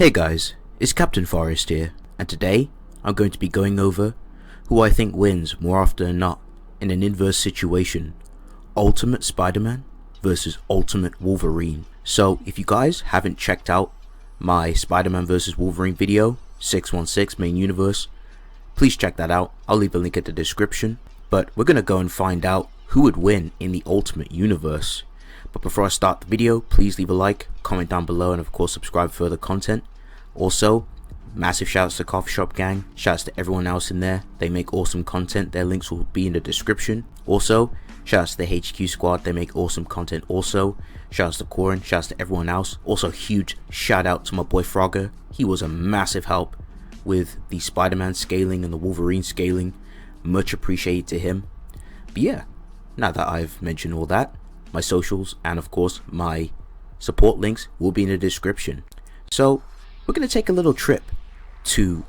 Hey guys, it's Captain Forest here, and today I'm going to be going over who I think wins more often than not in an inverse situation: Ultimate Spider-Man versus Ultimate Wolverine. So if you guys haven't checked out my Spider-Man vs Wolverine video, 616 main universe, please check that out. I'll leave a link in the description. But we're gonna go and find out who would win in the Ultimate universe. But before I start the video, please leave a like, comment down below, and of course subscribe for further content. Also, massive shouts to Coffee Shop Gang, shouts to everyone else in there. They make awesome content, their links will be in the description. Also, shouts to the HQ squad, they make awesome content also. Shouts to Korin, shouts to everyone else. Also huge shout out to my boy Frogger, he was a massive help with the Spider-Man scaling and the Wolverine scaling. Much appreciated to him. But yeah, now that I've mentioned all that, my socials and of course my support links will be in the description. So we're going to take a little trip to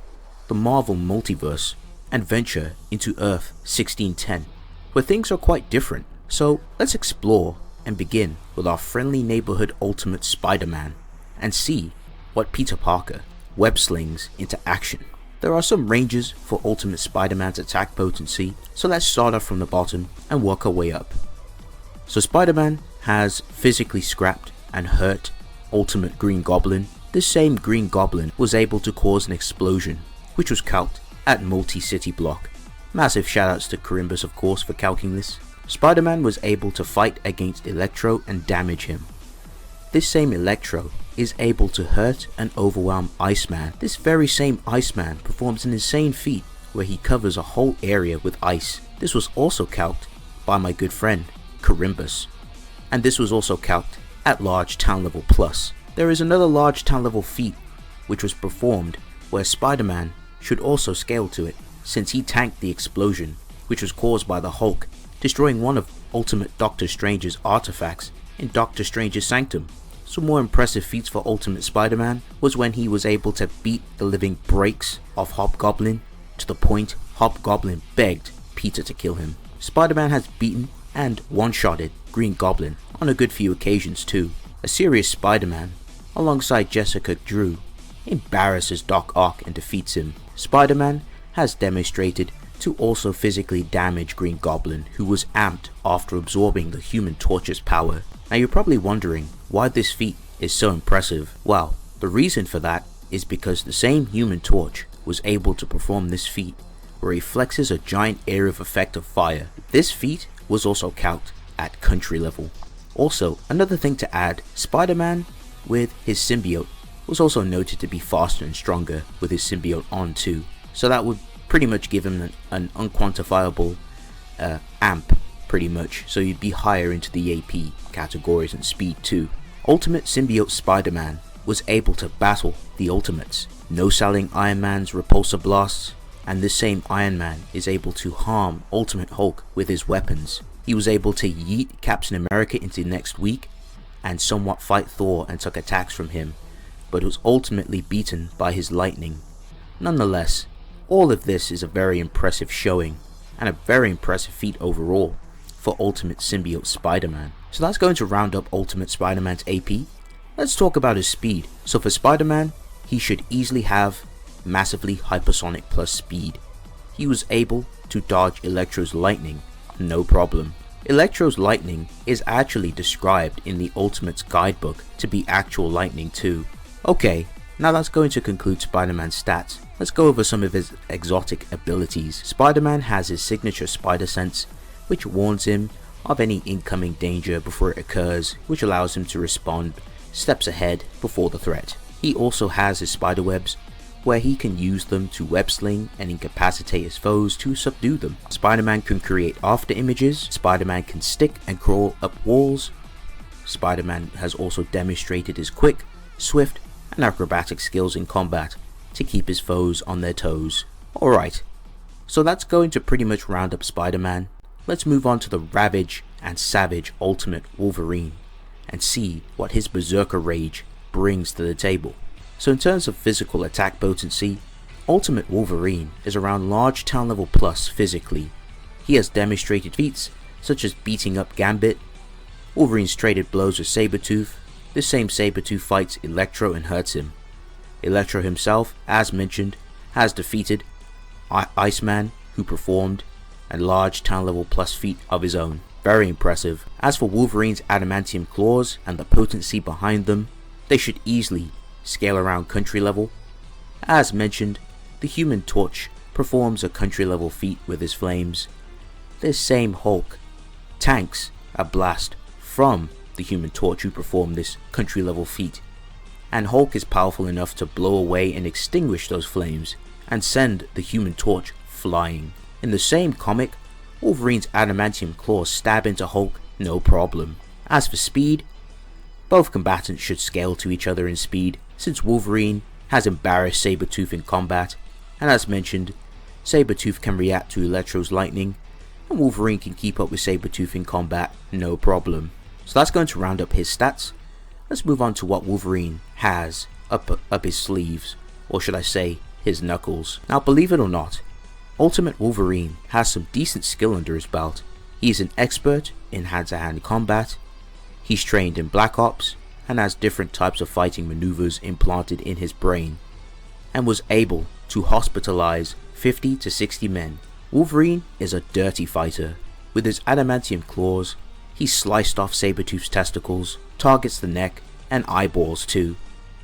the Marvel multiverse and venture into Earth 1610, where things are quite different. So let's explore and begin with our friendly neighborhood Ultimate Spider-Man and see what Peter Parker web slings into action. There are some ranges for Ultimate Spider-Man's attack potency, so let's start off from the bottom and work our way up. So Spider-Man has physically scrapped and hurt Ultimate Green Goblin. This same Green Goblin was able to cause an explosion, which was calced at Multi-City Block. Massive shoutouts to KKrimbus of course for calking this. Spider-Man was able to fight against Electro and damage him. This same Electro is able to hurt and overwhelm Iceman. This very same Iceman performs an insane feat where he covers a whole area with ice. This was also calced by my good friend KKrimbus, and this was also calced at large town level plus. There is another large town level feat which was performed where Spider-Man should also scale to it, since he tanked the explosion which was caused by the Hulk destroying one of Ultimate Doctor Strange's artifacts in Doctor Strange's sanctum. Some more impressive feats for Ultimate Spider-Man was when he was able to beat the living brakes off Hobgoblin to the point Hobgoblin begged Peter to kill him. Spider-Man has beaten and one-shotted Green Goblin on a good few occasions too. A serious Spider-Man, alongside Jessica Drew, embarrasses Doc Ock and defeats him. Spider-Man has demonstrated to also physically damage Green Goblin, who was amped after absorbing the Human Torch's power. Now you're probably wondering why this feat is so impressive. Well, the reason for that is because the same Human Torch was able to perform this feat where he flexes a giant area of effect of fire. This feat was also calced at country level. Also, another thing to add, Spider-Man with his symbiote was also noted to be faster and stronger with his symbiote on too, so that would pretty much give him an unquantifiable amp pretty much, so you'd be higher into the AP categories and speed too. Ultimate Symbiote Spider-Man was able to battle the Ultimates, no-selling Iron Man's repulsor blasts, and this same Iron Man is able to harm Ultimate Hulk with his weapons. He was able to yeet Captain America into next week and somewhat fight Thor and took attacks from him, but was ultimately beaten by his lightning. Nonetheless, all of this is a very impressive showing and a very impressive feat overall for Ultimate Symbiote Spider-Man. So that's going to round up Ultimate Spider-Man's AP. Let's talk about his speed. So for Spider-Man, he should easily have massively hypersonic plus speed. He was able to dodge Electro's lightning, no problem. Electro's lightning is actually described in the Ultimate's guidebook to be actual lightning too. Okay, now that's going to conclude Spider-Man's stats. Let's go over some of his exotic abilities. Spider-Man has his signature spider sense, which warns him of any incoming danger before it occurs, which allows him to respond steps ahead before the threat. He also has his spider webs, where he can use them to web sling and incapacitate his foes to subdue them. Spider-Man can create after images. Spider-Man can stick and crawl up walls. Spider-Man has also demonstrated his quick, swift, and acrobatic skills in combat to keep his foes on their toes. Alright, so that's going to pretty much round up Spider-Man. Let's move on to the Ravage and Savage Ultimate Wolverine and see what his Berserker Rage brings to the table. So in terms of physical attack potency, Ultimate Wolverine is around large town level plus physically. He has demonstrated feats such as beating up Gambit. Wolverine's traded blows with Sabretooth. This same Sabretooth fights Electro and hurts him. Electro himself, as mentioned, has defeated Iceman, who performed a large town level plus feat of his own. Very impressive. As for Wolverine's adamantium claws and the potency behind them, they should easily scale around country level. As mentioned, the Human Torch performs a country level feat with his flames. This same Hulk tanks a blast from the Human Torch, who performed this country level feat, and Hulk is powerful enough to blow away and extinguish those flames and send the Human Torch flying. In the same comic, Wolverine's adamantium claws stab into Hulk no problem. As for speed, both combatants should scale to each other in speed, since Wolverine has embarrassed Sabretooth in combat, and as mentioned, Sabretooth can react to Electro's lightning, and Wolverine can keep up with Sabretooth in combat no problem. So that's going to round up his stats. Let's move on to what Wolverine has up his sleeves, or should I say his knuckles. Now, believe it or not, Ultimate Wolverine has some decent skill under his belt. He is an expert in hand-to-hand combat, he's trained in Black Ops, and has different types of fighting maneuvers implanted in his brain, and was able to hospitalize 50 to 60 men. Wolverine is a dirty fighter. With his adamantium claws, he sliced off Sabretooth's testicles, targets the neck, and eyeballs too.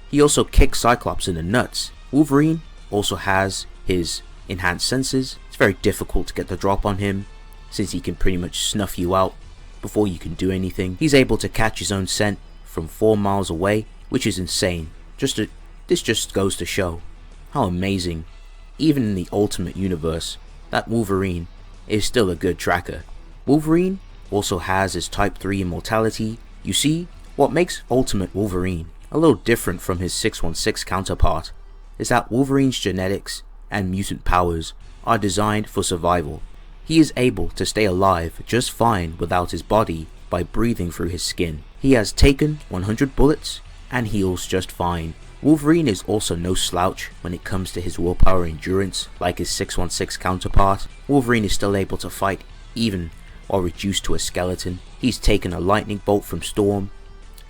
He also kicks Cyclops in the nuts. Wolverine also has his enhanced senses. It's very difficult to get the drop on him, since he can pretty much snuff you out before you can do anything. He's able to catch his own scent from 4 miles away, which is insane. This just goes to show how amazing, even in the Ultimate Universe, that Wolverine is still a good tracker. Wolverine also has his Type 3 Immortality. You see, what makes Ultimate Wolverine a little different from his 616 counterpart is that Wolverine's genetics and mutant powers are designed for survival. He is able to stay alive just fine without his body by breathing through his skin. He has taken 100 bullets and heals just fine. Wolverine is also no slouch when it comes to his willpower endurance like his 616 counterpart. Wolverine is still able to fight even while reduced to a skeleton. He's taken a lightning bolt from Storm,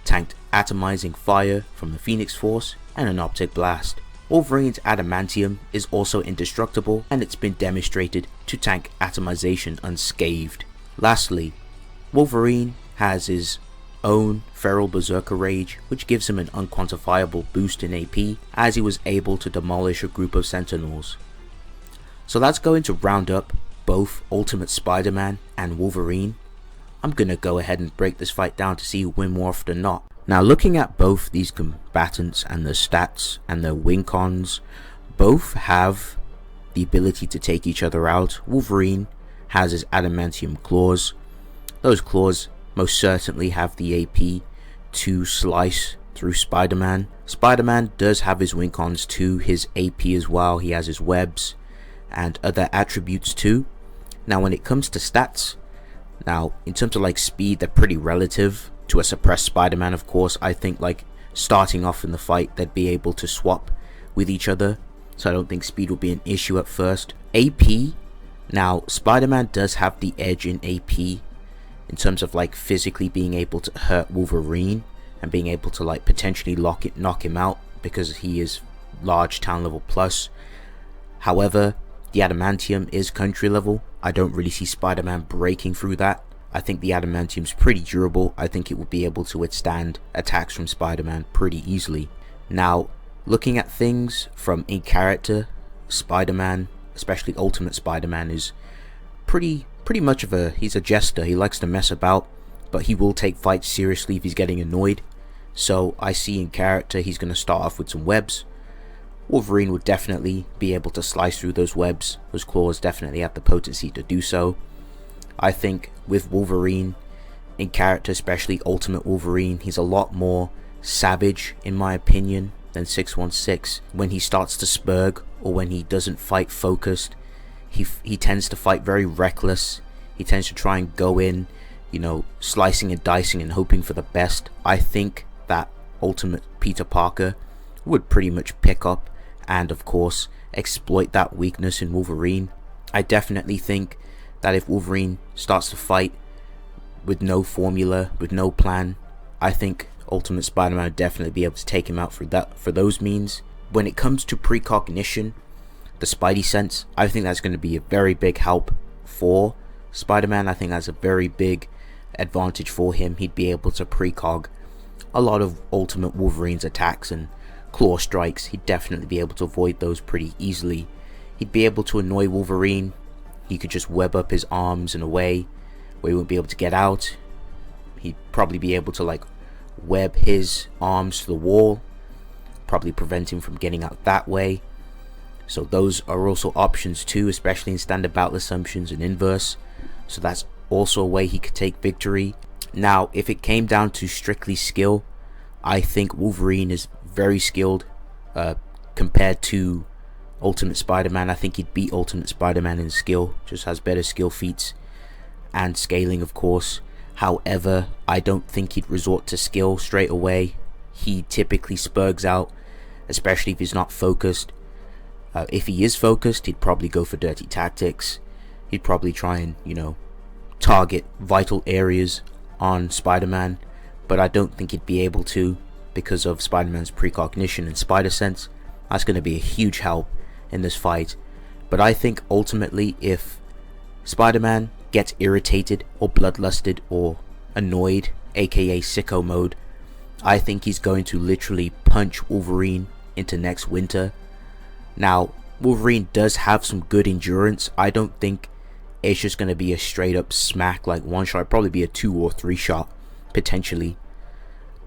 tanked atomizing fire from the Phoenix Force, and an optic blast. Wolverine's adamantium is also indestructible, and it's been demonstrated to tank atomization unscathed. Lastly, Wolverine has his own Feral Berserker Rage, which gives him an unquantifiable boost in AP, as he was able to demolish a group of Sentinels. So that's going to round up both Ultimate Spider-Man and Wolverine. I'm gonna go ahead and break this fight down to see who win more often than not. Now, looking at both these combatants and their stats and their win cons, both have the ability to take each other out. Wolverine has his adamantium claws. Those claws most certainly have the AP to slice through Spider-Man. Spider-Man does have his win cons too, his AP as well. He has his webs and other attributes too. Now, when it comes to stats, now in terms of like speed, they're pretty relative to a suppressed Spider-Man. Of course, I think like starting off in the fight, they'd be able to swap with each other, so I don't think speed will be an issue at first. AP, now Spider-Man does have the edge in AP in terms of like physically being able to hurt Wolverine and being able to like potentially knock him out because he is large town level plus. However, the adamantium is country level. I don't really see Spider-Man breaking through that. I think the adamantium's pretty durable. I think it will be able to withstand attacks from Spider-Man pretty easily. Now, looking at things from in character, Spider-Man, especially Ultimate Spider-Man, is pretty much of he's a jester. He likes to mess about, but he will take fights seriously if he's getting annoyed. So I see in character he's going to start off with some webs. Wolverine would definitely be able to slice through those webs. Those claws definitely have the potency to do so. I think with Wolverine in character, especially Ultimate Wolverine, he's a lot more savage in my opinion than 616. When he starts to spurg or when he doesn't fight focused, he tends to fight very reckless. He tends to try and go in, you know, slicing and dicing and hoping for the best. I think that Ultimate Peter Parker would pretty much pick up and of course exploit that weakness in Wolverine. I definitely think that if Wolverine starts to fight with no formula, with no plan, I think Ultimate Spider-Man would definitely be able to take him out for those means. when it comes to precognition, the Spidey sense, I think that's going to be a very big help for Spider-Man. I think that's a very big advantage for him. He'd be able to precog a lot of Ultimate Wolverine's attacks and claw strikes. He'd definitely be able to avoid those pretty easily. He'd be able to annoy Wolverine. He could just web up his arms in a way where he won't be able to get out. He'd probably be able to like web his arms to the wall, probably prevent him from getting out that way. So those are also options too, especially in standard battle assumptions and inverse. So that's also a way he could take victory. Now, if it came down to strictly skill, I think Wolverine is very skilled compared to Ultimate Spider-Man. I think he'd beat Ultimate Spider-Man in skill, just has better skill feats and scaling, of course. However, I don't think he'd resort to skill straight away. He typically spurgs out, especially if he's not focused. If he is focused, he'd probably go for dirty tactics. He'd probably try and, target vital areas on Spider-Man, but I don't think he'd be able to because of Spider-Man's precognition and spider sense. That's going to be a huge help in this fight. But I think ultimately, if Spider-Man gets irritated or bloodlusted or annoyed, aka sicko mode, I think he's going to literally punch Wolverine into next winter. Now, Wolverine does have some good endurance. I don't think it's just going to be a straight up smack like one shot. It'd probably be a 2 or 3 shot potentially.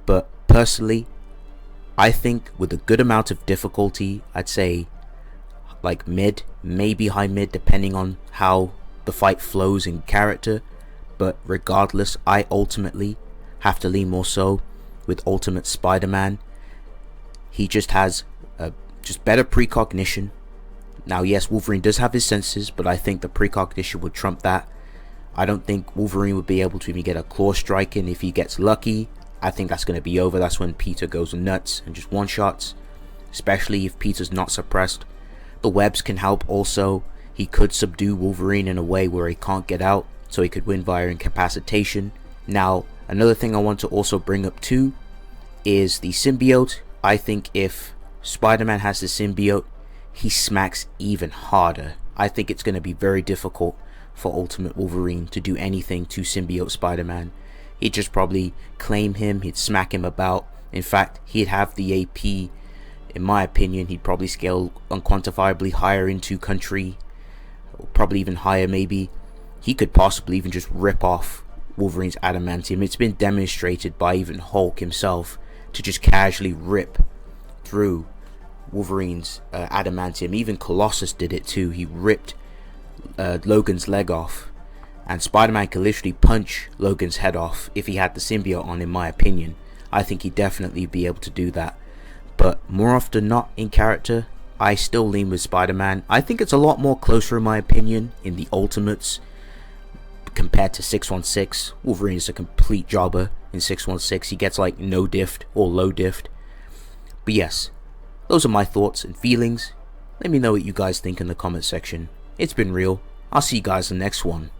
But personally, I think with a good amount of difficulty, I'd say like mid, maybe high mid, depending on how the fight flows in character. But regardless, I ultimately have to lean more so with Ultimate Spider-Man. He just has just better precognition. Now yes, Wolverine does have his senses, but I think the precognition would trump that. I don't think Wolverine would be able to even get a claw strike in. If he gets lucky, I think that's going to be over. That's when Peter goes nuts and just one-shots, especially if Peter's not suppressed. The webs can help also. He could subdue Wolverine in a way where he can't get out, so he could win via incapacitation. Now, another thing I want to also bring up too is the symbiote. I think if Spider-Man has the symbiote, he smacks even harder. I think it's going to be very difficult for Ultimate Wolverine to do anything to symbiote Spider-Man. He'd just probably claim him, he'd smack him about. In fact, he'd have the AP, in my opinion, he'd probably scale unquantifiably higher into country, probably even higher maybe. He could possibly even just rip off Wolverine's adamantium. It's been demonstrated by even Hulk himself to just casually rip through Wolverine's adamantium. Even Colossus did it too. He ripped Logan's leg off, and Spider-Man could literally punch Logan's head off if he had the symbiote on, in my opinion. I think he'd definitely be able to do that. But more often not in character, I still lean with Spider-Man. I think it's a lot more closer in my opinion in the Ultimates compared to 616. Wolverine is a complete jobber in 616. He gets like no diff or low diff. But yes, those are my thoughts and feelings. Let me know what you guys think in the comment section. It's been real. I'll see you guys in the next one.